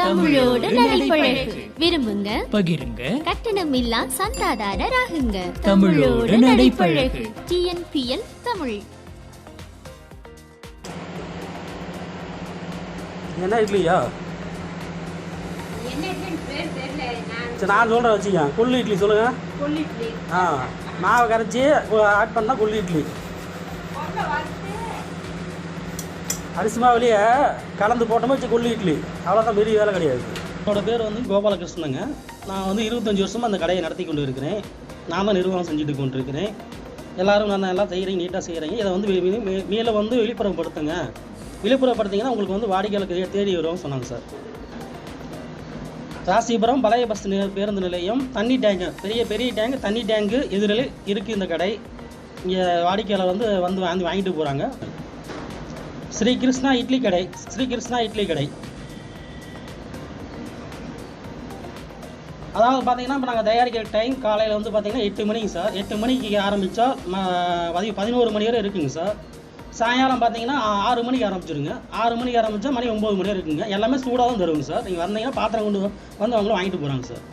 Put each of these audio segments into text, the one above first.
தமிழோடு நடைபழகு. விரும்புங்க, பகிருங்க, கட்டணமில்லா சந்தாதாரராகுங்க. தமிழோடு நடைபழகு. TNPL தமிழ். என்ன இட்லியா? சரி நான் சொல்கிறேன் வச்சுக்க. கொள்ளு இட்லி சொல்லுங்கள். மாவை கரைச்சி ஆட் பண்ணால் கொள்ளு இட்லி. அரிசி மாவுலேயே கலந்து போட்டோமே வச்சு கொள்ளு இட்லி. அவ்வளோதான், பெரிய வேலை கிடையாது. என்னோட பேர் வந்து கோபால கிருஷ்ணங்க. நான் வந்து 25 வருஷமாக அந்த கடையை நடத்தி கொண்டு இருக்கிறேன். நான் தான் நிர்வாகம் செஞ்சுட்டு கொண்டு இருக்கிறேன். எல்லோரும் நான் எல்லாம் செய்கிறேன், நீட்டாக செய்கிறேங்க. இதை வந்து மேலே வந்து விழிப்புறப்படுத்துங்க. விழிப்புறப்படுத்திங்கன்னா உங்களுக்கு வந்து வாடிக்கையாளருக்கு தேடி வருவோம் சொன்னாங்க சார். ராசிபுரம் பழைய பஸ் பேருந்து நிலையம், தண்ணி டேங்கு, பெரிய டேங்கு, தண்ணி டேங்கு எதிரில் இருக்குது இந்த கடை. இங்கே வாடிக்கையாளர் வந்து வாங்கிட்டு போகிறாங்க. ஸ்ரீ கிருஷ்ணா இட்லி கடை. ஸ்ரீ கிருஷ்ணா இட்லி கடை. அதாவது பார்த்தீங்கன்னா இப்போ நாங்கள் தயாரிக்கிற டைம் காலையில் வந்து பார்த்தீங்கன்னா 8 மணிக்கு சார். 8 மணிக்கு ஆரம்பித்தா 11 மணி வரை இருக்குங்க சார். சாயங்காலம் பார்த்தீங்கன்னா 6 மணிக்கு ஆரம்பிச்சிருங்க. 6 மணிக்கு ஆரம்பித்தா மணி 9 மணி வரை இருக்குங்க. எல்லாமே சூடாக தான் தருவோங்க சார். நீங்கள் வந்தீங்கன்னா பாத்திரம் கொண்டு வந்து அவங்களும் வாங்கிட்டு போகிறாங்க சார்.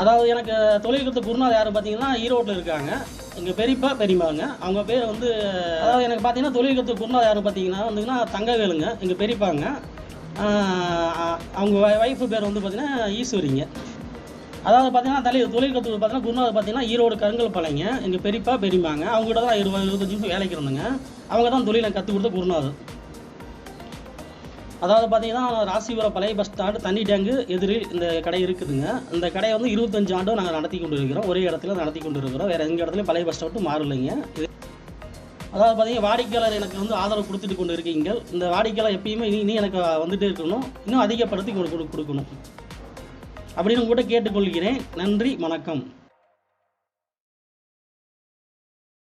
அதாவது எனக்கு தொழில் கொடுத்த குருநாதர் யார் பார்த்தீங்கன்னா ஈரோட்டில் இருக்காங்க. எங்கள் பெரியப்பாங்க. அவங்க பேர் வந்து, அதாவது எனக்கு பார்த்தீங்கன்னா தொழில் கொடுத்த குருநாதர் யார் பார்த்தீங்கன்னா தங்கவேலுங்க. எங்கள் பெரியப்பாங்க. அவங்க ஒய்ஃபு பேர் வந்து பார்த்தீங்கன்னா ஈஸ்வரிங்க. அதாவது பார்த்தீங்கன்னா தொழில் கற்றுக்கு பார்த்தீங்கன்னா குருநாதர் பார்த்தீங்கன்னா ஈரோடு கருங்கல் பாளையங்க. எங்கள் பெரியப்பாங்க. அவங்ககிட்ட தான் 25 நிமிஷம் வேலைக்கு இருந்தேங்க. அவங்க தான் தொழிலை கற்றுக் கொடுத்த குருநாதர். அதாவது பார்த்தீங்கன்னா ராசிபுரம் பழைய பஸ் ஸ்டாண்டு தண்ணி டேங்கு எதிரில் இந்த கடை இருக்குதுங்க. இந்த கடையை வந்து 25 ஆண்டும் நாங்கள் நடத்தி கொண்டு இருக்கிறோம். ஒரே இடத்துல நடத்தி கொண்டு இருக்கிறோம். வேறு எந்த இடத்துலையும் பழைய பஸ் ஸ்டாண்டு மாறலைங்க. அதாவது பார்த்தீங்கன்னா வாடிக்கையாளர் எனக்கு வந்து ஆதரவு கொடுத்துட்டு கொண்டு இருக்கீங்க. இந்த வாடிக்கையாளர் எப்பயுமே இனி எனக்கு வந்துகிட்டே இருக்கணும். இன்னும் அதிகப்படுத்தி கொடுக்கணும் அப்படின்னு கூட கேட்டுக்கொள்கிறேன். நன்றி, வணக்கம்.